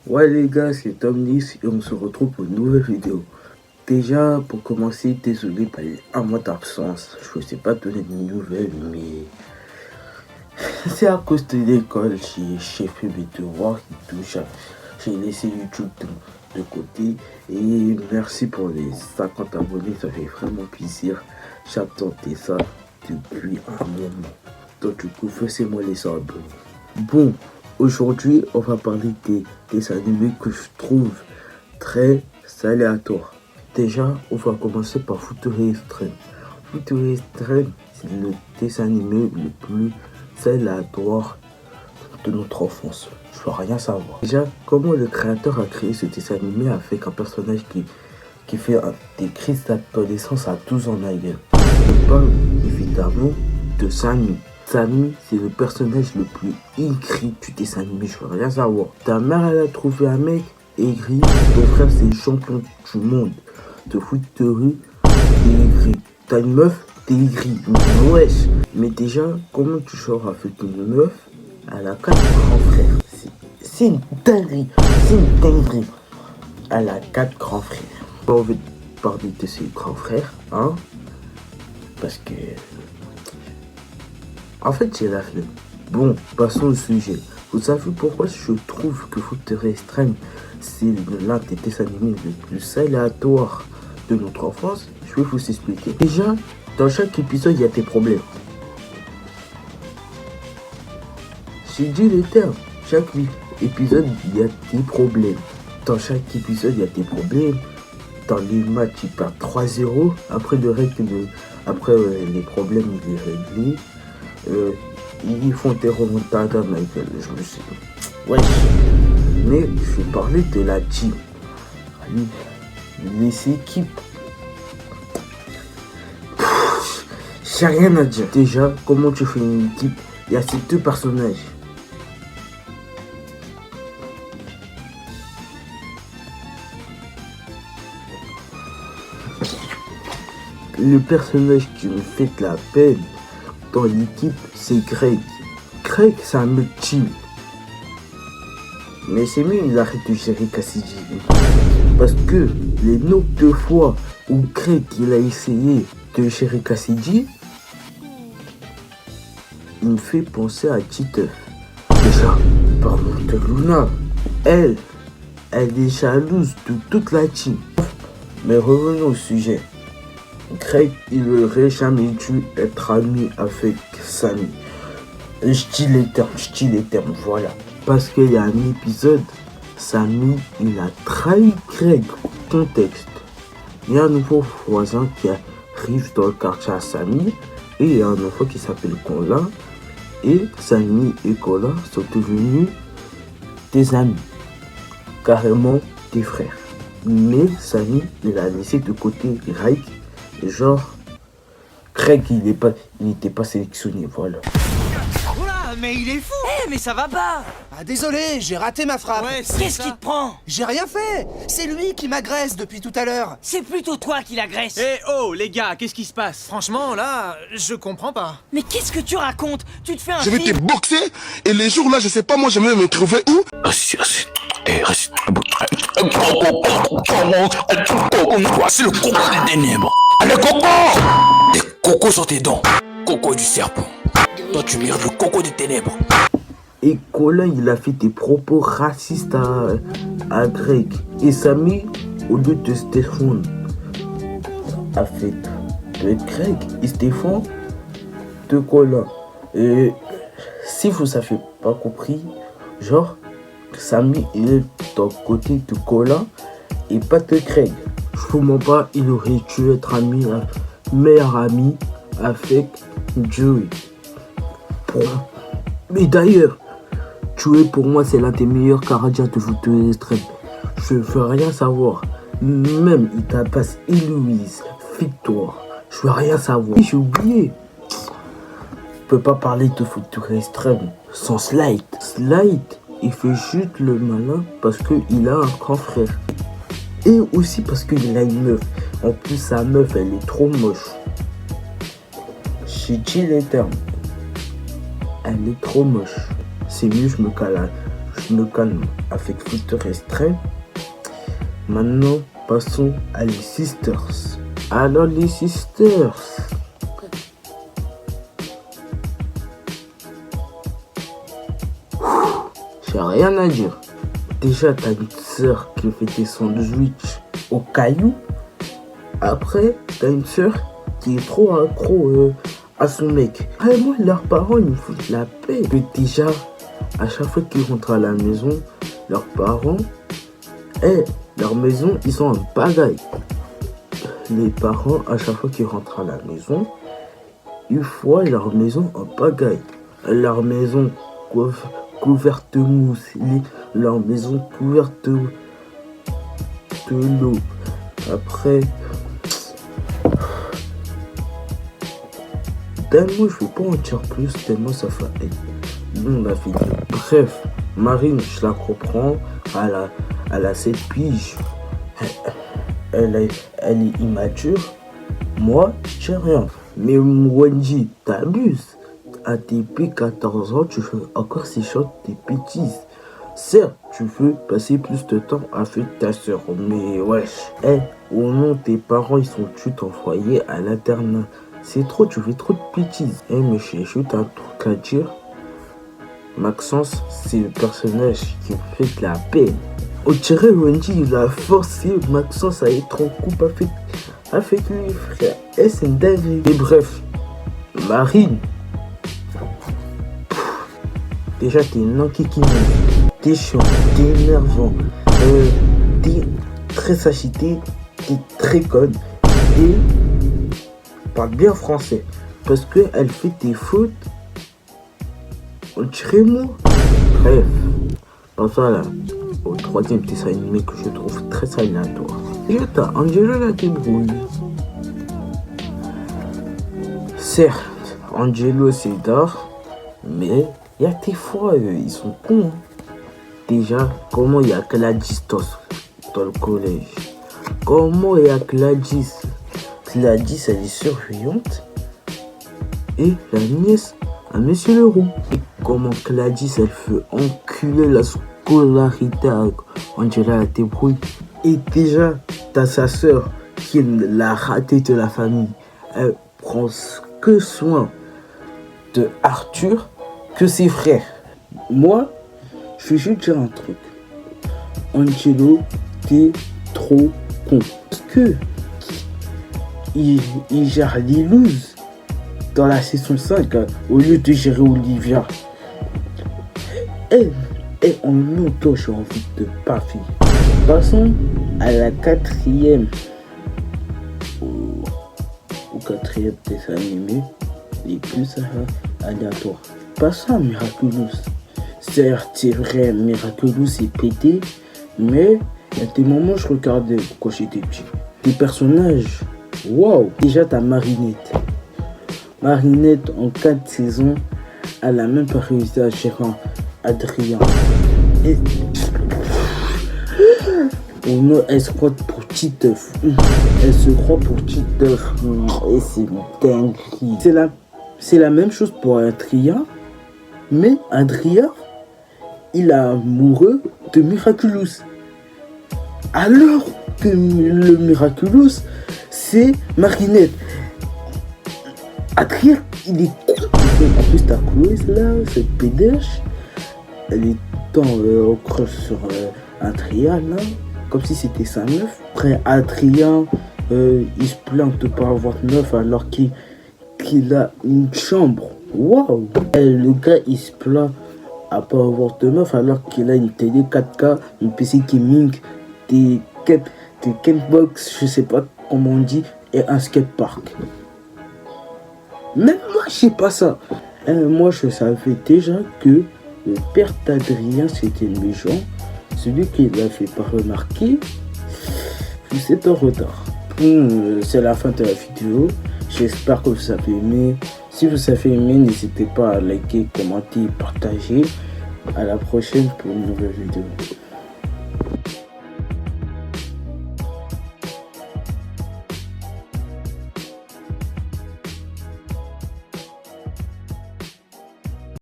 Ouais les gars, c'est Tomnis et on se retrouve pour une nouvelle vidéo. Déjà, pour commencer, désolé pour un mois d'absence. Je ne sais pas donner de nouvelles, mais c'est à cause de l'école. J'ai fait mes devoirs et tout. J'ai laissé YouTube de côté. Et merci pour les 50 abonnés, ça fait vraiment plaisir. J'attendais ça depuis un moment. Donc du coup, faites-moi les abonnés. Bon, aujourd'hui, on va parler des animés que je trouve très aléatoires. Déjà, on va commencer par Futuri Extreme. Futuri Extreme, c'est le dessin animé le plus aléatoire de notre enfance. Je veux rien savoir. Déjà, comment le créateur a créé ce dessin animé avec un personnage qui fait des crises d'adolescence à 12 ans d'ailleurs. Je parle évidemment de Samy. Samy, c'est le personnage le plus aigri du dessin animé, je veux rien savoir. Ta mère, elle a trouvé un mec aigri, ton frère, c'est le champion du monde de foot de rue, t'es aigri. T'as une meuf, t'es aigri. Wesh. Mais déjà, comment tu sors avec une meuf? Elle a 4 grands frères. C'est une dinguerie. C'est une dinguerie. Elle a 4 grands frères. Pas envie de parler de ses grands frères, hein? Parce que... En fait, j'ai la flemme. Bon, passons au sujet. Vous savez pourquoi je trouve que Futuri Extreme, c'est l'un des dessins animés les plus aléatoires de notre enfance? Je vais vous expliquer. Déjà, dans chaque épisode, il y a des problèmes. J'ai dit les termes. Chaque épisode, il y a des problèmes. Dans chaque épisode, il y a des problèmes. Dans les matchs, ils perdent 3-0. Après, les problèmes, il est réglé. Ils font des remontadas, Michael. Je me suis dit, ouais. Mais je vais parler de la team. Les équipes. J'ai rien à dire. Déjà, comment tu fais une équipe? Il y a ces deux personnages. Le personnage qui me fait de la peine dans l'équipe, c'est Greg. Greg, c'est un mec chill. Mais c'est mieux, il arrête de gérer Cassidy. Parce que les nombres de fois où Greg il a essayé de gérer Cassidy, il me fait penser à Titeuf. Déjà, parlons de Luna. Elle est jalouse de toute la team. Mais revenons au sujet. Greg, il n'aurait jamais dû être ami avec Samy. Je dis les termes, voilà. Parce qu'il y a un épisode, Samy, il a trahi Greg. Contexte. Il y a un nouveau voisin qui arrive dans le quartier à Samy. Et il y a un enfant qui s'appelle Colin. Et Samy et Colin sont devenus des amis. Carrément des frères. Mais Samy, il a laissé de côté Greg. Genre, Greg, il n'était pas sélectionné, voilà. Oula, mais il est fou! Mais ça va pas! Ah désolé, j'ai raté ma frappe. Ouais, qu'est-ce qui te prend? J'ai rien fait. C'est lui qui m'agresse depuis tout à l'heure. C'est plutôt toi qui l'agresse! Eh oh, les gars, qu'est-ce qui se passe? Franchement, là, je comprends pas. Mais qu'est-ce que tu racontes? Tu te fais un Je vais te film? boxer et les jours là, je sais pas moi, je vais me trouver où. Voici le coco des ténèbres. Le coco! Des cocos sur tes dents. Coco du serpent. Toi, tu mérites le coco des ténèbres. Et Colin, il a fait des propos racistes à Greg. Et Samy, au lieu de se défendre, a fait de Greg et Stéphane de Colin. Et si vous avez pas compris, genre, Samy il est d'un côté de Colin et pas de Greg. Je vous mens pas, il aurait dû être meilleur ami avec Joey. Mais d'ailleurs, Joey pour moi c'est l'un des meilleurs caradiens de Futuri Extreme. Je veux rien savoir. Même il tabasse Héloïse, Victoire. Je veux rien savoir. J'ai oublié. Je peux pas parler de Futuri Extreme sans Slide. Slide, il fait juste le malin parce qu'il a un grand frère. Et aussi parce qu'il a une meuf. En plus, sa meuf, elle est trop moche. J'ai dit les termes. Elle est trop moche. C'est mieux, je me je me calme avec filtre restreint. Maintenant, passons à les sisters. Alors les sisters. J'ai rien à dire. Déjà, t'as une sœur qui fait des sandwichs au caillou. Après, t'as une sœur qui est trop accro à son mec. Et moi, leurs parents, ils me foutent la paix. Que déjà, à chaque fois qu'ils rentrent à la maison, leurs parents, leur maison, ils sont en pagaille. Les parents, à chaque fois qu'ils rentrent à la maison, ils voient leur maison en pagaille. Leur maison couverte de mousse, leur maison couverte de l'eau. Après, tellement je vais pas en dire plus, tellement ça fait on a fini. Bref, Marine, je la comprends, elle a 7 piges, elle est immature. Moi, je sais rien. Mais Wendy, t'abuses. À tes 14 ans, tu fais encore ces choses, tes bêtises. Certes, tu veux passer plus de temps avec ta soeur, mais wesh. Au nom tes parents, ils sont tous envoyés à l'internat. C'est trop, tu fais trop de bêtises. Mais j'ai juste un truc à dire. Maxence, c'est le personnage qui me fait de la peine. On dirait Wendy, il a forcé Maxence à être en couple avec lui, frère. C'est une dinguerie. Et bref, Marine. Déjà, t'es une enquiquinée. T'es chiant, t'es énervant. T'es très agité, t'es très conne. Et parle bien français. Parce qu'elle fait des fautes. On dirait moi. Bref, passons là au troisième dessin animé que je trouve très aléatoire. Déjà, t'as Angelo la débrouille. Certes, Angelo c'est d'or, mais il y a des fois, ils sont cons. Déjà, comment il y a Gladys dans le collège? Comment il y a Gladys? Gladys, elle est surveillante. Et la nièce à Monsieur Leroux. Et comment Gladys, elle fait enculer la scolarité avec Angela la débrouille. Et déjà, t'as sa soeur qui est la ratée de la famille. Elle prend que soin de Arthur que ses frères. Moi, je vais juste dire un truc. Angelo, t'es trop con. Parce que il gère Lilouz dans la saison 5 au lieu de gérer Olivia. Et en même temps, j'ai envie de paffer. Passons à la quatrième. Au quatrième dessin animé les plus aléatoires. Passons à Miraculous. Certes, c'est vrai, Miraculous est pété, mais il y a des moments où je regardais quand j'étais petit. Des personnages, waouh! Déjà, t'as Marinette. Marinette, en 4 saisons, elle a même pas réussi à gérer Adrien. Et oh non, elle se croit pour Titeuf. Elle se croit pour Titeuf. Et c'est une dinguerie. C'est la même chose pour Adrien. Mais Adrien, il est amoureux de Miraculous. Alors que le Miraculous, c'est Marinette. Adrien, il est con. En plus, t'as Chloé, là, cette pédèche. Elle est en crush sur Adrien, là. Comme si c'était sa meuf. Après, Adrien, il se plaint de ne pas avoir de meuf alors qu'il a une chambre. Waouh! Le gars, il se plaint à pas avoir de meuf alors qu'il a une télé 4K, une PC gaming, des Gamebox, je sais pas comment on dit, et un skatepark. Même moi, je sais pas ça. Moi, je savais déjà que le père d'Adrien, c'était le méchant. Celui qui l'a fait pas remarquer, vous êtes en retard. C'est la fin de la vidéo. J'espère que vous avez aimé. Si vous avez aimé, n'hésitez pas à liker, commenter, partager. À la prochaine pour une nouvelle vidéo.